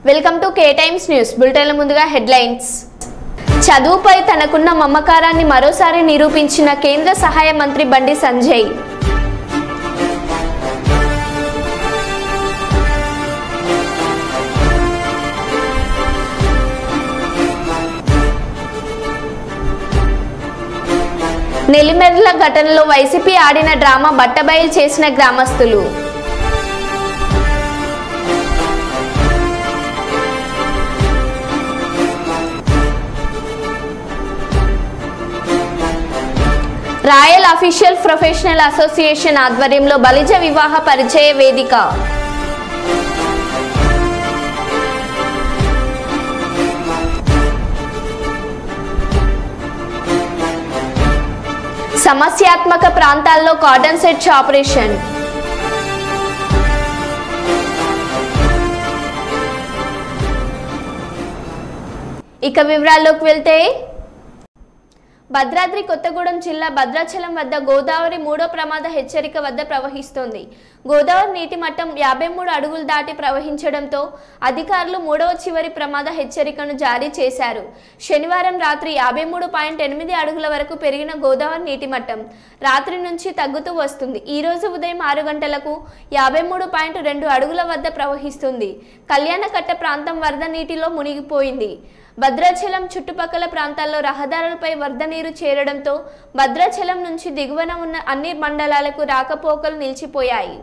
Welcome to K Times news బులెటిన్ల ముందుగా headlines. చదువుపై తనకున్న మమకారాన్ని మరోసారి నిరూపించిన కేంద్ర సహాయ మంత్రి బండి సంజయ్. నెల్లిమెర్ల ఘటనలో వైసీపీ ఆడిన డ్రామా బట్టబయలు చేసిన గ్రామస్తులు. రాయల్ అఫీషియల్ ప్రొఫెషనల్ అసోసియేషన్ ఆధ్వర్యంలో బలిజ వివాహ పరిచయ వేదిక. సమస్యాత్మక ప్రాంతాల్లో కాటన్ సెర్చ్ ఆపరేషన్. ఇక వివరాల్లోకి వెళ్తే, భద్రాద్రి కొత్తగూడెం జిల్లా భద్రాచలం వద్ద గోదావరి 3వ ప్రమాద హెచ్చరిక వద్ద ప్రవహిస్తోంది. గోదావరి నీటి మట్టం 53 అడుగులు దాటి ప్రవహించడంతో అధికారులు 3వ చివరి ప్రమాద హెచ్చరికను జారీ చేశారు. శనివారం రాత్రి 53.8 అడుగుల వరకు పెరిగిన గోదావరి నీటి మట్టం రాత్రి నుంచి తగ్గుతూ వస్తుంది. ఈ రోజు ఉదయం 6 గంటలకు 53.2 అడుగుల వద్ద ప్రవహిస్తుంది. కళ్యాణకట్ట ప్రాంతం వరద నీటిలో మునిగిపోయింది. భద్రాచలం చుట్టుపక్కల ప్రాంతాల్లో రహదారులపై వరద నీరు చేరడంతో భద్రాచలం నుంచి దిగువన ఉన్న అన్ని మండలాలకు రాకపోకలు నిలిచిపోయాయి.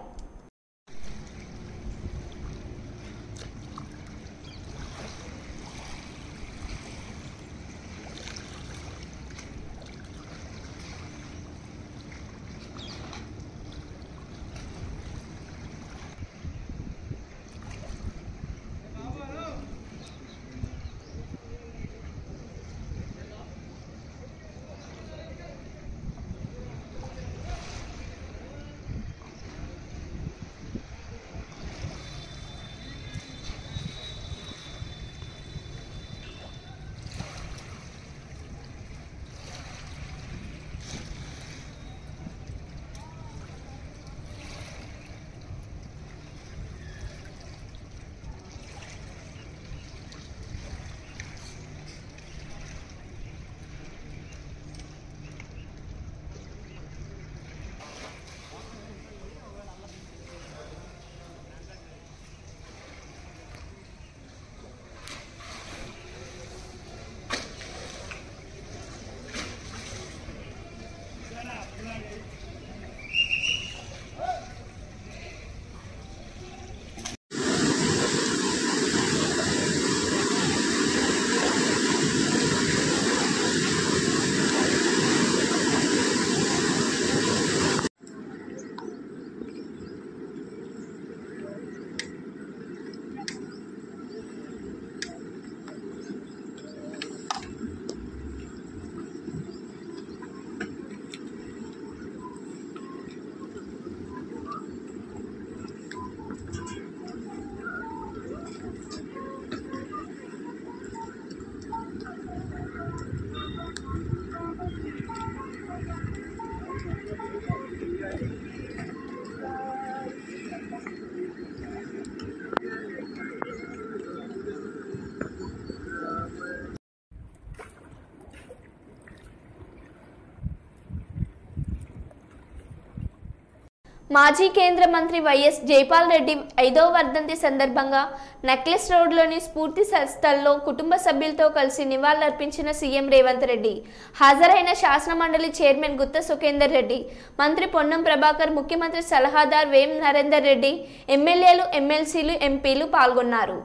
మాజీ కేంద్ర మంత్రి వైఎస్ జైపాల్ రెడ్డి 5వ వర్ధంతి సందర్భంగా నెక్లెస్ రోడ్లోని స్ఫూర్తి స్థల్లో కుటుంబ సభ్యులతో కలిసి నివాళులర్పించిన సీఎం రేవంత్ రెడ్డి. హాజరైన శాసనమండలి చైర్మన్ గుత్త సుఖేందర్ రెడ్డి, మంత్రి పొన్నం ప్రభాకర్, ముఖ్యమంత్రి సలహాదారు వేం నరేందర్ రెడ్డి, ఎమ్మెల్యేలు, ఎమ్మెల్సీలు, ఎంపీలు పాల్గొన్నారు.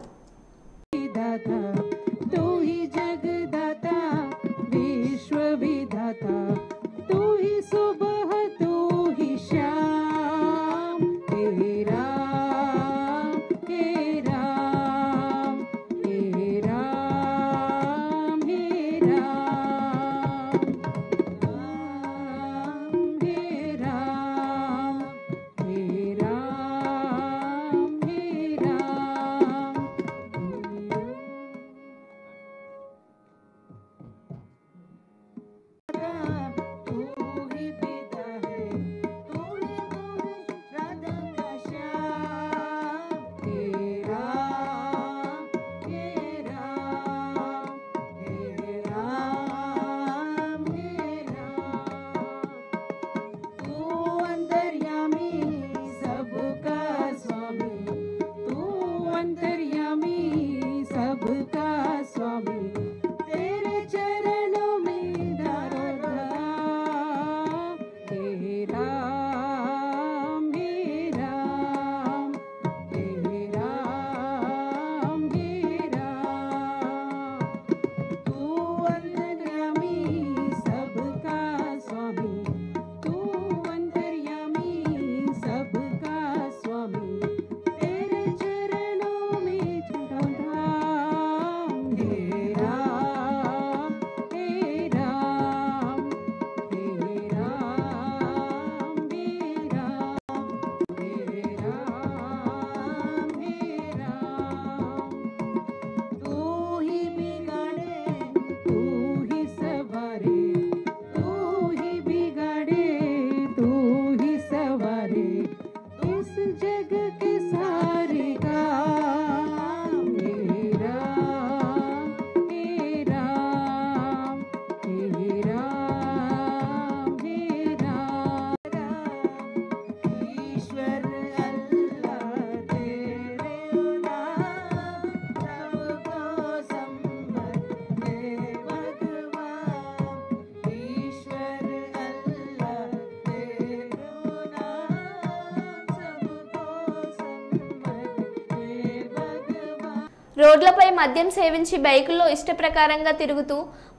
రోడ్లపై మద్యం సేవించి బైకుల్లో ఇష్టప్రకారంగా తిరుగుతూ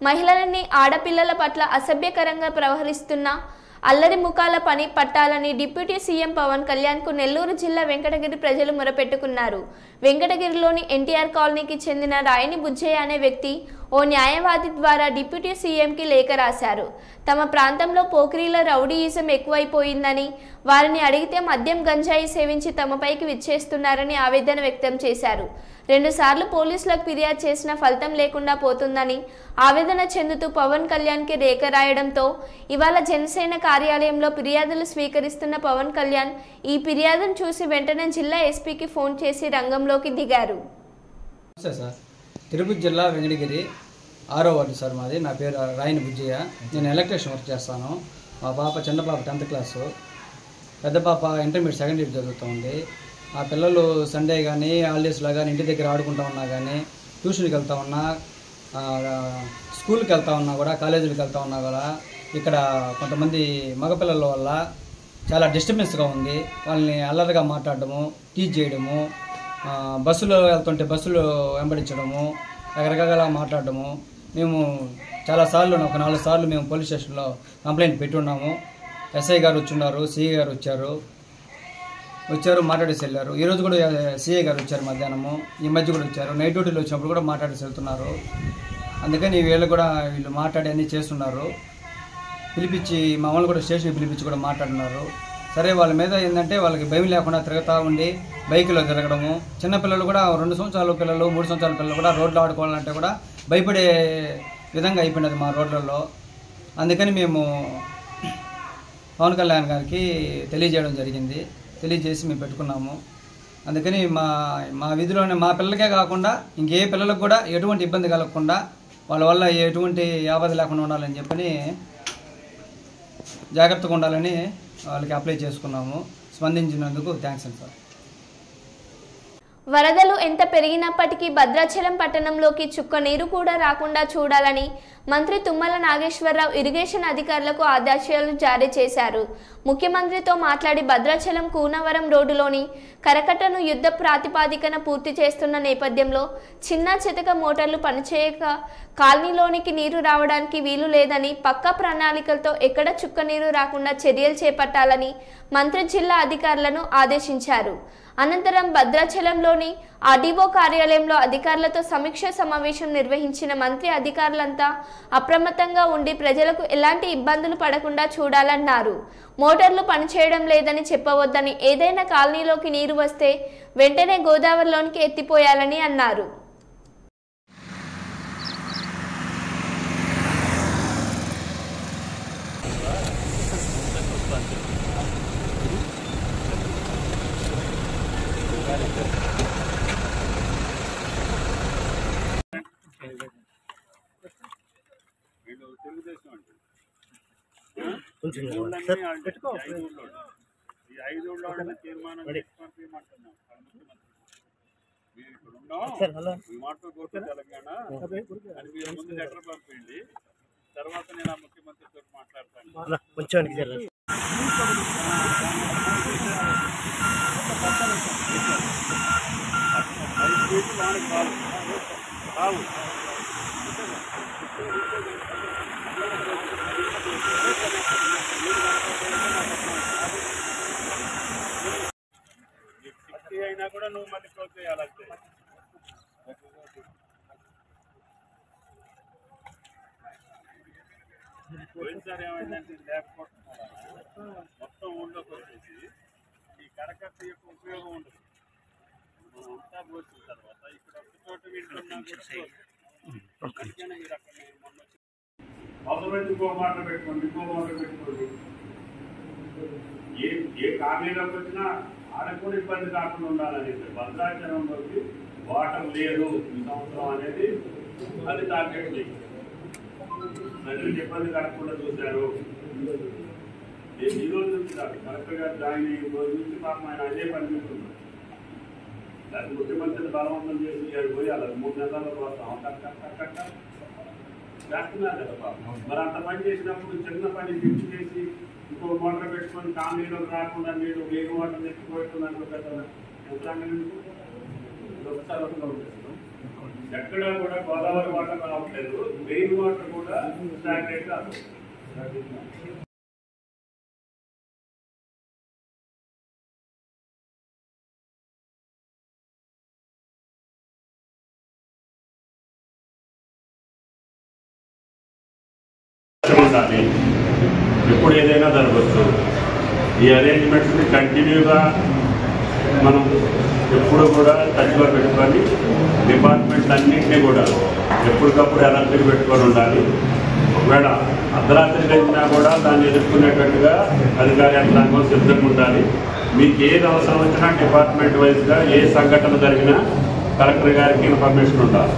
మహిళలని ఆడపిల్లల పట్ల అసభ్యకరంగా ప్రవర్తిస్తున్న అల్లరి ముఖాల పని పట్టాలని డిప్యూటీ సీఎం పవన్ కళ్యాణ్కు నెల్లూరు జిల్లా వెంకటగిరి ప్రజలు మొరపెట్టుకున్నారు. వెంకటగిరిలోని ఎన్టీఆర్ కాలనీకి చెందిన రాయని బుజ్జయ్య అనే వ్యక్తి ఓ న్యాయవాది ద్వారా డిప్యూటీ సీఎంకి లేఖ రాశారు. తమ ప్రాంతంలో పోకిరీల రౌడీయిజం ఎక్కువైపోయిందని, వారిని అడిగితే మద్యం గంజాయి సేవించి తమపైకి విచ్చేస్తున్నారని ఆవేదన వ్యక్తం చేశారు. 2 సార్లు పోలీసులకు ఫిర్యాదు చేసిన ఫలితం లేకుండా పోతుందని ఆవేదన చెందుతూ పవన్ కళ్యాణ్కి లేఖ రాయడంతో ఇవాళ జనసేన కార్యాలయంలో ఫిర్యాదులు స్వీకరిస్తున్న పవన్ కళ్యాణ్ ఈ ఫిర్యాదును చూసి వెంటనే జిల్లా ఎస్పీకి ఫోన్ చేసి రంగంలోకి దిగారు. తిరుపతి జిల్లా వెంకటగిరి 6వ వార్డు సార్ మాది. నా పేరు రాయని బుజ్జయ్య. నేను ఎలక్ట్రీషియన్ వర్క్ చేస్తాను. మా పాప చిన్న పాప 10th క్లాసు, పెద్ద పాప ఇంటర్మీడియట్ 2nd ఇయర్ చదువుతుంది. ఆ పిల్లలు సండే కానీ హాలిడేస్లో కానీ ఇంటి దగ్గర ఆడుకుంటా ఉన్నా కానీ, ట్యూషన్కి వెళ్తా ఉన్నా, స్కూల్కి వెళ్తా ఉన్నా కూడా, కాలేజీలకు వెళ్తా ఉన్నా కూడా ఇక్కడ కొంతమంది మగపిల్లల వల్ల చాలా డిస్టర్బెన్స్గా ఉంది. వాళ్ళని అల్లరిగా మాట్లాడటము, టీచ్ చేయడము, బస్సులో వెళ్తుంటే బస్సులు వెంబడించడము, రకరకాల మాట్లాడటము. మేము చాలాసార్లు, ఒక 4 సార్లు మేము పోలీస్ స్టేషన్లో కంప్లైంట్ పెట్టున్నాము. ఎస్ఐ గారు వచ్చున్నారు, సిఐ గారు వచ్చారు, మాట్లాడేసి వెళ్ళారు. ఈరోజు కూడా సిఐ గారు వచ్చారు మధ్యాహ్నము, ఈ మధ్య కూడా వచ్చారు. నైట్ డ్యూటీలో వచ్చినప్పుడు కూడా మాట్లాడేసి వెళ్తున్నారు. అందుకని వీళ్ళు మాట్లాడి అన్నీ చేస్తున్నారు. పిలిపించి మమ్మల్ని కూడా స్టేషన్కి పిలిపించి కూడా మాట్లాడుతున్నారు. సరే, వాళ్ళ మీద ఏంటంటే వాళ్ళకి భయం లేకుండా తిరుగుతూ ఉండి బైకులో తిరగడము. చిన్నపిల్లలు కూడా 2 సంవత్సరాల పిల్లలు, 3 సంవత్సరాల పిల్లలు కూడా రోడ్లో ఆడుకోవాలంటే కూడా భయపడే విధంగా అయిపోయినది మా రోడ్లలో. అందుకని మేము పవన్ కళ్యాణ్ గారికి తెలియజేయడం జరిగింది. తెలియజేసి మేము పెట్టుకున్నాము. అందుకని మా విధిలోనే మా పిల్లలకే కాకుండా ఇంకే పిల్లలకు కూడా ఎటువంటి ఇబ్బంది కలగకుండా, వాళ్ళ వల్ల ఎటువంటి ఆపద లేకుండా ఉండాలని చెప్పని, జాగ్రత్తగా ఉండాలని వాళ్ళకి అప్లై చేసుకున్నాము. స్పందించినందుకు థ్యాంక్స్ అండి సార్. వరదలు ఎంత పెరిగినప్పటికీ భద్రాచలం పట్టణంలోకి చుక్క నీరు కూడా రాకుండా చూడాలని మంత్రి తుమ్మల నాగేశ్వరరావు ఇరిగేషన్ అధికారులకు ఆదేశాలు జారీ చేశారు. ముఖ్యమంత్రితో మాట్లాడి భద్రాచలం కూనవరం రోడ్డులోని కరకట్టను యుద్ధ ప్రాతిపాదికన పూర్తి చేస్తున్న నేపథ్యంలో చిన్న చితక మోటార్లు పనిచేయక కాలనీలోనికి నీరు రావడానికి వీలు లేదని, పక్కా ప్రణాళికలతో ఎక్కడ చుక్క నీరు రాకుండా చర్యలు చేపట్టాలని మంత్రి జిల్లా అధికారులను ఆదేశించారు. అనంతరం భద్రాచలంలోని ఆర్డీఓ కార్యాలయంలో అధికారులతో సమీక్ష సమావేశం నిర్వహించిన మంత్రి అధికారులంతా అప్రమత్తంగా ఉండి ప్రజలకు ఎలాంటి ఇబ్బందులు పడకుండా చూడాలన్నారు. మోటార్లు పనిచేయడం లేదని చెప్పవద్దని, ఏదైనా కాలనీలోకి నీరు వస్తే వెంటనే గోదావరిలోనికి ఎత్తిపోయాలని అన్నారు. తర్వాత నేను ఆ ముఖ్యమంత్రితో మాట్లాడతాను. అయినా కూడా నువ్వు మళ్ళీ క్లోజ్ చేయాలంటే పోయినసారి ఏమైందంటే మొత్తం ఊళ్ళోకి వచ్చేసి ఈ కరకట్ట యొక్క ఉపయోగం ఉండదు. మనం అంతా పోసిన తర్వాత ఇక్కడ ఒక చోట వింటున్నా మీరు అక్కడ అవసరమైతే ఇంకో మాటలు పెట్టుకోండి. ఏ కాలనీలోకి వచ్చినా ఆడకు కూడా ఇబ్బంది కాకుండా ఉండాలని భద్రాచలంలోకి వాటర్ లేదు ఈ సంవత్సరం అనేది అది టార్గెట్ చేసి ప్రజలకు ఇబ్బంది కలగకుండా చూశారు. ఈ రోజు నుంచి కాదు, కలెక్టర్ గారు జాయిన్ అయిన రోజు నుంచి పాపం ఆయన అదే పని చేస్తున్నారు. దాన్ని ముఖ్యమంత్రిని బలవంతం చేసి పోయి అలా 3 నెలల కోసం చేస్తున్నారు కదా పాపం. మరి అంత పని చేసినప్పుడు చిన్న పని ఫిక్స్ చేసి ఇంకో మోటార్ పెట్టుకొని కాలనీలోకి రాకుండా మీరు వేరు వాటర్ తెచ్చిపోతున్నాను కదా యంత్రాంగం ఒకసారి ఉంటుంది. ఎక్కడా కూడా గోదావరి వాటర్ రావట్లేదు, మెయిన్ వాటర్ కూడా స్టాగ్నేట్ కాదు. ఉండాలి, ఎప్పుడు ఏదైనా జరగవచ్చు. ఈ అరేంజ్మెంట్స్ని కంటిన్యూగా మనం ఎప్పుడు కూడా టచ్లో పెట్టుకొని డిపార్ట్మెంట్ అన్నింటినీ కూడా ఎప్పటికప్పుడు అలర్ట్గా పెట్టుకొని ఉండాలి. ఒకవేళ అర్ధరాత్రి జరిగినా కూడా దాన్ని ఎదుర్కొనేటట్టుగా అధికార యంత్రాంగం సిద్ధంగా ఉండాలి. మీకు ఏది అవసరం వచ్చినా డిపార్ట్మెంట్ వైజ్గా ఏ సంఘటన జరిగినా కలెక్టర్ గారికి ఇన్ఫర్మేషన్ ఉండాలి.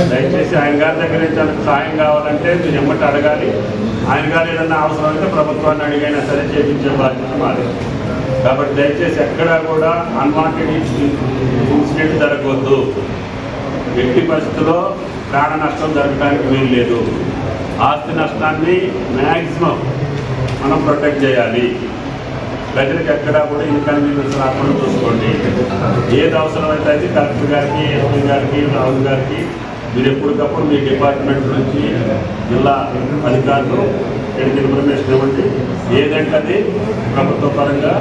దయచేసి ఆయన గారి దగ్గర నుంచి సాయం కావాలంటే మీరు ఎమ్మటి అడగాలి. ఆయన గారు ఏదన్నా అవసరం అయితే ప్రభుత్వాన్ని అడిగైనా సరే చేయించే బాధ్యత మాది. కాబట్టి దయచేసి ఎక్కడా కూడా అన్వాంటెడ్ ఇన్సిడెంట్ జరగవద్దు. ఎట్టి పరిస్థితుల్లో ప్రాణ నష్టం జరగడానికి వీలు లేదు. ఆస్తి నష్టాన్ని మ్యాక్సిమం మనం ప్రొటెక్ట్ చేయాలి. ప్రజలకు ఎక్కడా కూడా ఇన్కన్వీనియన్స్ రాకుండా చూసుకోండి. ఏది అవసరమైతే అది కలెక్టర్ గారికి, ఎస్పీ గారికి, రాహుల్ గారికి మీరు ఎప్పటికప్పుడు మీ డిపార్ట్మెంట్ నుంచి జిల్లా అధికారులు ఇక్కడికి ఇన్ఫర్మేషన్ ఇవ్వండి. ఏదంటే అది ప్రభుత్వ పరంగా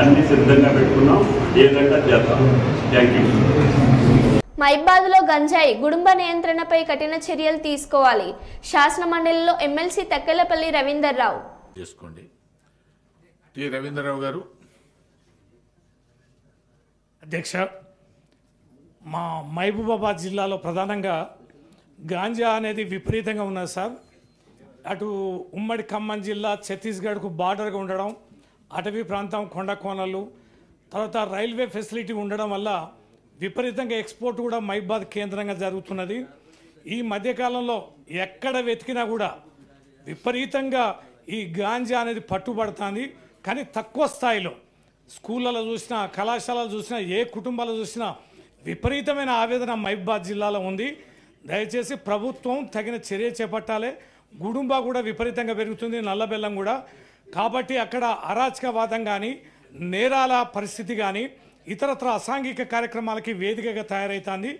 అన్ని సిద్ధంగా పెట్టుకున్నాం, ఏదంటే చేద్దాం. Thank you. మైబాద్లో గంజాయి గుడుంబ నియంత్రణపై కఠిన చర్యలు తీసుకోవాలి. శాసన మండలిలో ఎమ్మెల్సీ తక్కెలపల్లి రవీందర్ రావు. చేసుకోండి. టి రవీంద్రరావు గారు. అధ్యక్ష, మా మహబూబాబాద్ జిల్లాలో ప్రధానంగా గాంజా అనేది విపరీతంగా ఉన్నది సార్. అటు ఉమ్మడి ఖమ్మం జిల్లా ఛత్తీస్గఢ్కు బార్డర్గా ఉండడం, అటవీ ప్రాంతం, కొండ కోనలు, తర్వాత రైల్వే ఫెసిలిటీ ఉండడం వల్ల విపరీతంగా ఎక్స్పోర్ట్ కూడా మహబూబాబాద్ కేంద్రంగా జరుగుతున్నది. ఈ మధ్యకాలంలో ఎక్కడ వెతికినా కూడా విపరీతంగా ఈ గాంజా అనేది పట్టుబడుతుంది. కానీ తక్కువ స్థాయిలో స్కూళ్ళలో చూసినా, కళాశాలలు చూసినా, ఏ కుటుంబాలు చూసినా విపరీతమైన ఆవేదన మహబూబాబాద్ జిల్లాలో ఉంది. దయచేసి ప్రభుత్వం తగిన చర్య చేపట్టాలి. గుడుంబా కూడా విపరీతంగా పెరుగుతుంది, నల్లబెల్లం కూడా. కాబట్టి అక్కడ అరాచకవాదం కానీ, నేరాల పరిస్థితి కానీ, ఇతరత్ర అసాంఘిక కార్యక్రమాలకి వేదికగా తయారైతుంది.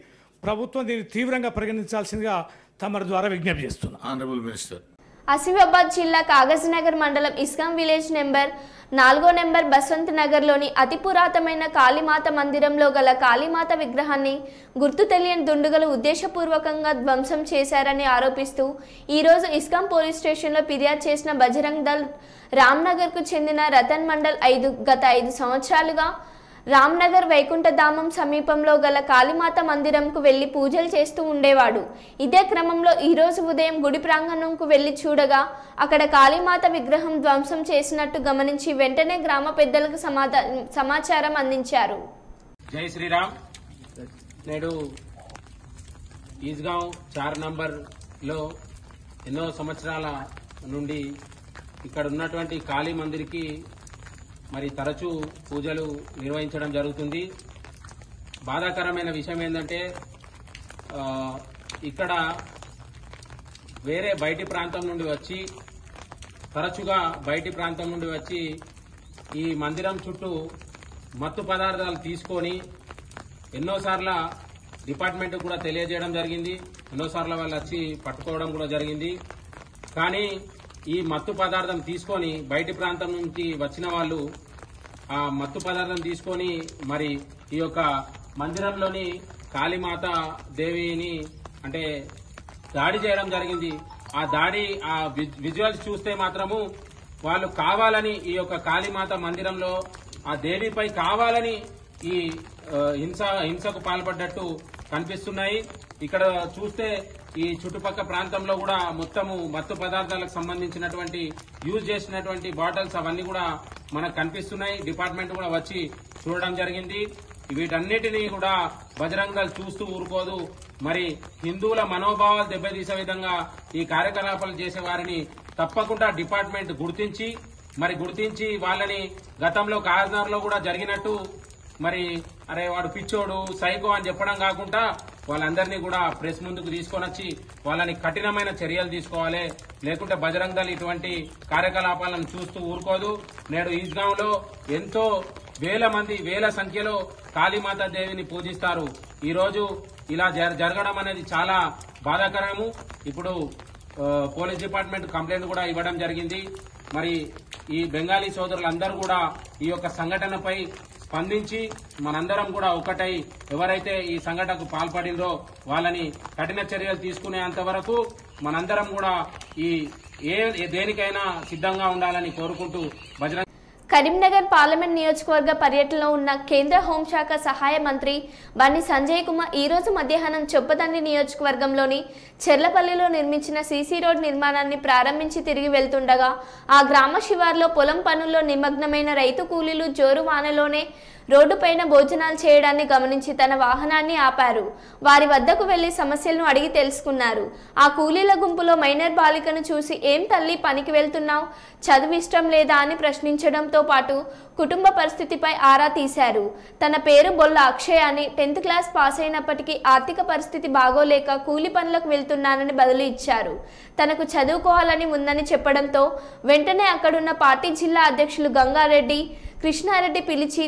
ప్రభుత్వం దీన్ని తీవ్రంగా పరిగణించాల్సిందిగా తమరి ద్వారా విజ్ఞప్తి చేస్తున్నాం. Honourable minister. ఆసిఫాబాద్ జిల్లా కాగజ్నగర్ మండలం ఇస్కాం విలేజ్ నెంబర్ 4 బసంత్ నగర్లోని అతి పురాతనమైన కాళీమాత మందిరంలో గల కాళీమాత విగ్రహాన్ని గుర్తు తెలియని దుండగులు ఉద్దేశపూర్వకంగా ధ్వంసం చేశారని ఆరోపిస్తూ ఈరోజు ఇస్కాం పోలీస్ స్టేషన్లో ఫిర్యాదు చేసిన బజరంగ్ దళ్ రామ్నగర్కు చెందిన రతన్ మండల్ గత 5 సంవత్సరాలుగా రామ్నగర్ వైకుంఠధామం సమీపంలో గల కాళీమాత మందిరంకు వెళ్లి పూజలు చేస్తూ ఉండేవాడు. ఇదే క్రమంలో ఈరోజు ఉదయం గుడి ప్రాంగణంకు వెళ్లి చూడగా అక్కడ కాళీమాత విగ్రహం ధ్వంసం చేసినట్టు గమనించి వెంటనే గ్రామ పెద్దలకు సమాచారం అందించారు. జై శ్రీరామ్. నేడు ఈజ్గావ్ 4 నంబర్లో ఎన్నో సంవత్సరాల నుండి ఇక్కడ ఉన్నటువంటి కాళీ మందిర్కి మరి తరచూ పూజలు నిర్వహించడం జరుగుతుంది. బాధాకరమైన విషయం ఏంటంటే ఇక్కడ వేరే బయటి ప్రాంతం నుండి వచ్చి తరచుగా బయటి ప్రాంతం నుండి వచ్చి ఈ మందిరం చుట్టూ మత్తు పదార్థాలు తీసుకొని ఎన్నోసార్ల డిపార్ట్మెంట్ కూడా తెలియజేయడం జరిగింది. ఎన్నోసార్లు వాళ్ళు వచ్చి పట్టుకోవడం కూడా జరిగింది. కానీ ఈ మత్తు పదార్థం తీసుకొని బయటి ప్రాంతం నుంచి వచ్చిన వాళ్ళు ఆ మత్తు పదార్థం తీసుకొని మరి ఈ యొక్క మందిరంలోని కాళీమాత దేవిని అంటే దాడి చేయడం జరిగింది. ఆ దాడి ఆ విజువల్స్ చూస్తే మాత్రము వాళ్ళు కావాలని ఈ యొక్క కాళీమాత మందిరంలో ఆ దేవిపై కావాలని ఈ హింసకు పాల్పడ్డట్టు కనిపిస్తున్నాయి. ఇక్కడ చూస్తే ఈ చుట్టుపక్కల ప్రాంతంలో కూడా మొత్తము మత్తు పదార్థాలకు సంబంధించినటువంటి యూజ్ చేసినటువంటి బాటిల్స్ అవన్నీ కూడా మనకు కనిపిస్తున్నాయి. డిపార్ట్మెంట్ కూడా వచ్చి చూడడం జరిగింది. వీటన్నిటినీ కూడా బజరంగ్ దళ్ చూస్తూ ఊరుకోదు. మరి హిందువుల మనోభావాలు దెబ్బతీసే విధంగా ఈ కార్యకలాపాలు చేసే వారిని తప్పకుండా డిపార్ట్మెంట్ గుర్తించి వాళ్ళని గతంలో కాజ్నగర్లో కూడా జరిగినట్టు మరి అరే వాడు పిచ్చోడు సైకో అని చెప్పడం కాకుండా వాళ్ళందరినీ కూడా ప్రెస్ ముందుకు తీసుకొని వచ్చి వాళ్ళని కఠినమైన చర్యలు తీసుకోవాలి. లేకుంటే బజరంగ్ దళ్ ఇటువంటి కార్యకలాపాలను చూస్తూ ఊరుకోదు. నేడు ఈజ్గాంలో ఎంతో వేల సంఖ్యలో కాళీమాతా దేవిని పూజిస్తారు. ఈ రోజు ఇలా జరగడం అనేది చాలా బాధాకరము. ఇప్పుడు పోలీస్ డిపార్ట్మెంట్ కంప్లైంట్ కూడా ఇవ్వడం జరిగింది. మరి ఈ బెంగాలీ సోదరులందరూ కూడా ఈ యొక్క సంఘటనపై స్పందించి మనందరం కూడా ఒకటై ఎవరైతే ఈ సంఘటనకు పాల్పడిందో వాళ్ళని కఠిన చర్యలు తీసుకునేంత వరకు మనందరం కూడా ఈ దేనికైనా సిద్ధంగా ఉండాలని కోరుకుంటూ భజన. కరీంనగర్ పార్లమెంట్ నియోజకవర్గ పర్యటనలో ఉన్న కేంద్ర హోంశాఖ సహాయ మంత్రి బండి సంజయ్ కుమార్ ఈ రోజు మధ్యాహ్నం చొప్పదండి నియోజకవర్గంలోని చెర్లపల్లిలో నిర్మించిన సీసీ రోడ్ నిర్మాణాన్ని ప్రారంభించి తిరిగి వెళ్తుండగా ఆ గ్రామ శివార్లో పొలం పనుల్లో నిమగ్నమైన రైతు కూలీలు జోరు వానలోనే రోడ్డుపైన భోజనాలు చేయడాన్ని గమనించి తన వాహనాన్ని ఆపారు. వారి వద్దకు వెళ్లి సమస్యలను అడిగి తెలుసుకున్నారు. ఆ కూలీల గుంపులో మైనర్ బాలికను చూసి ఏం తల్లి పనికి వెళ్తున్నావు, చదువు ఇష్టం లేదా అని ప్రశ్నించడంతో పాటు కుటుంబ పరిస్థితిపై ఆరా తీశారు. తన పేరు బొల్ల అక్షయ్ అని 10th క్లాస్ పాస్ అయినప్పటికీ ఆర్థిక పరిస్థితి బాగోలేక కూలి పనులకు వెళ్తున్నానని బదులు ఇచ్చారు. తనకు చదువుకోవాలని ఉందని చెప్పడంతో వెంటనే అక్కడున్న పార్టీ జిల్లా అధ్యక్షులు గంగారెడ్డి కృష్ణారెడ్డి పిలిచి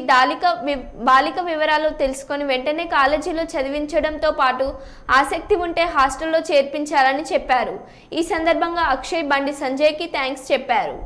బాలిక వివరాలు తెలుసుకొని వెంటనే కాలేజీలో చదివించడంతో పాటు ఆసక్తి ఉంటే హాస్టల్లో చేర్పించాలని చెప్పారు. ఈ సందర్భంగా అక్షయ్ బండి సంజయ్కి థ్యాంక్స్ చెప్పారు.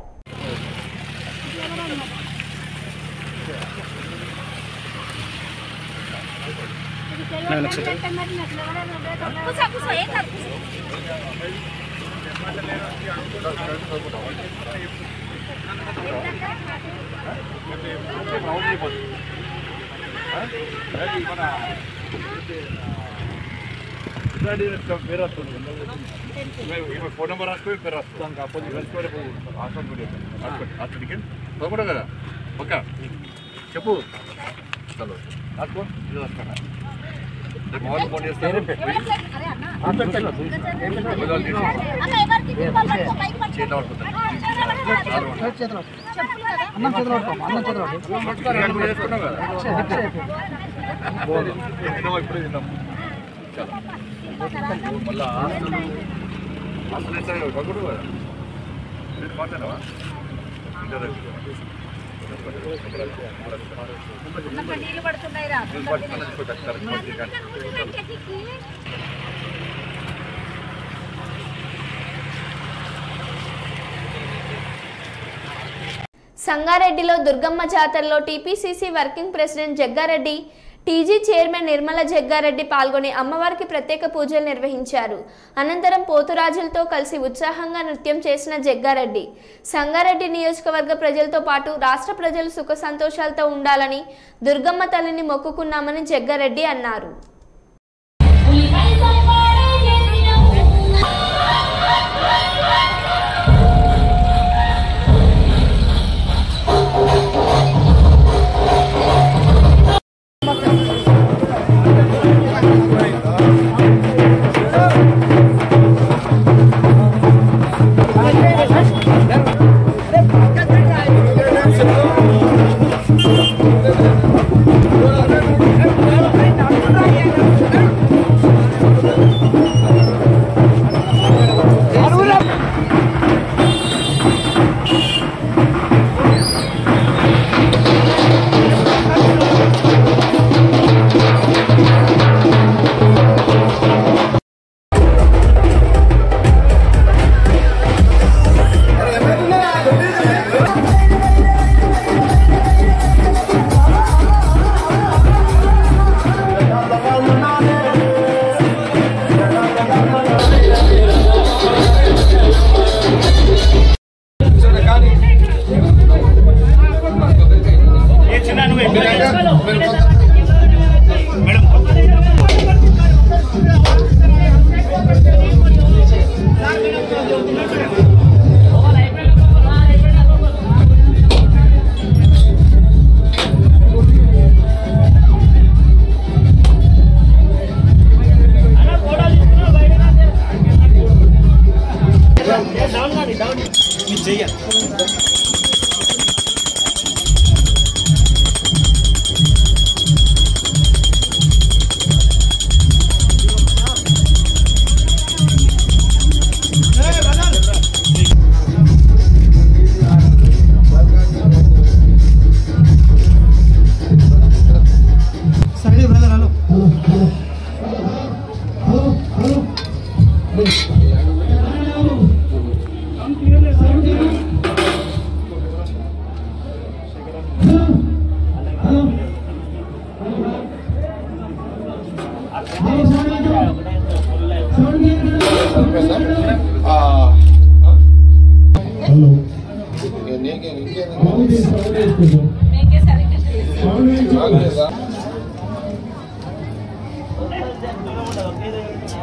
ఫోన్ నెంబర్ రాసుకొని పేరు రాస్తాం అక్కడికి తప్పకుండా కదా ఓకే చెప్పు చలో రాసుకో మొబైల్ ఫోన్ చేస్తే ఇప్పుడు తింటాం మళ్ళీ అసలు కదా మాట్లాడవా సంగారెడ్డిలో దుర్గమ్మ జాతరలో TPCC working president Jagga Reddy, TG chairman Nirmala Jagga Reddy పాల్గొని అమ్మవారికి ప్రత్యేక పూజలు నిర్వహించారు. అనంతరం పోతురాజులతో కలిసి ఉత్సాహంగా నృత్యం చేసిన జగ్గారెడ్డి సంగారెడ్డి నియోజకవర్గ ప్రజలతో పాటు రాష్ట్ర ప్రజలు సుఖ సంతోషాలతో ఉండాలని దుర్గమ్మ తల్లిని మొక్కుకున్నామని జగ్గారెడ్డి అన్నారు.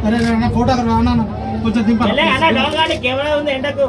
అరే ఫోటో కొంచెం దింపాలి కెమెరా ఉంది ఎండకు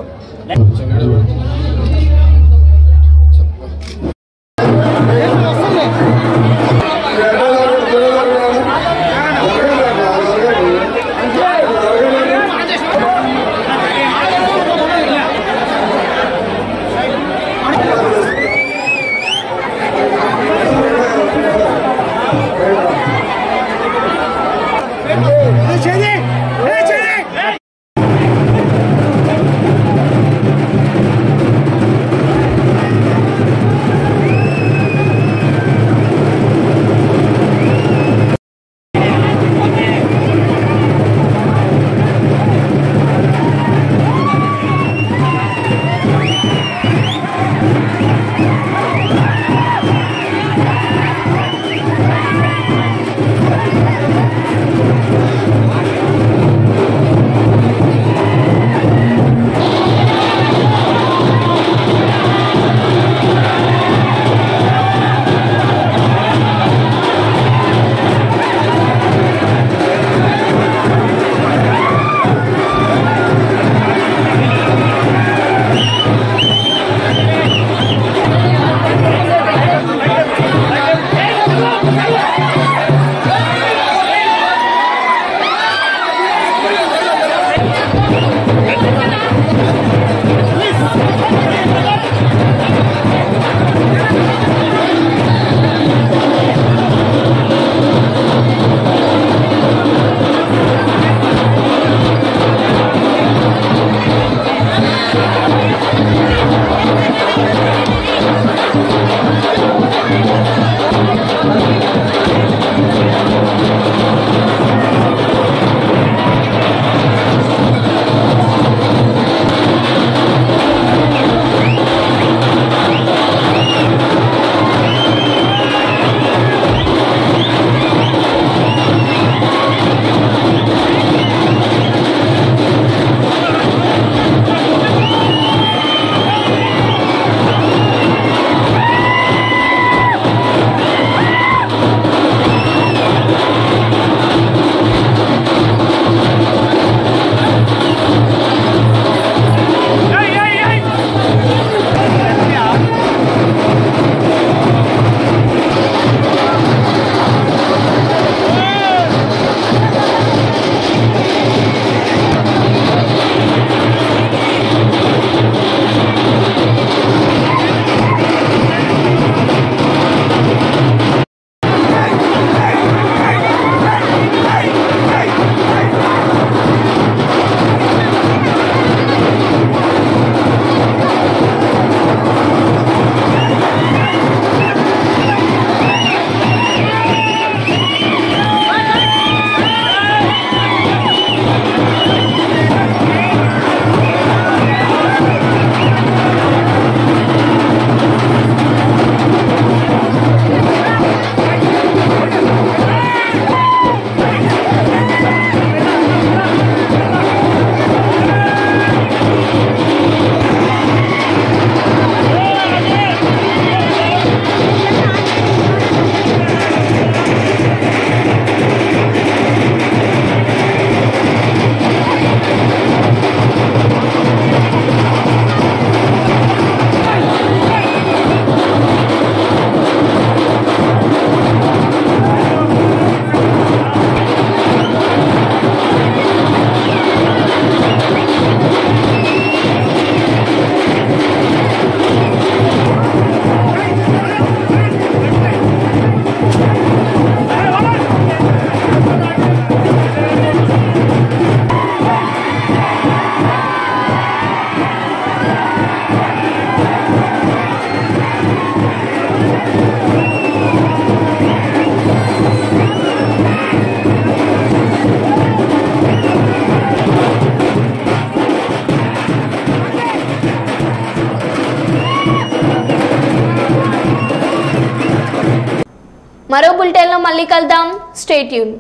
మళ్ళీ కలుద్దాం. Stay tune.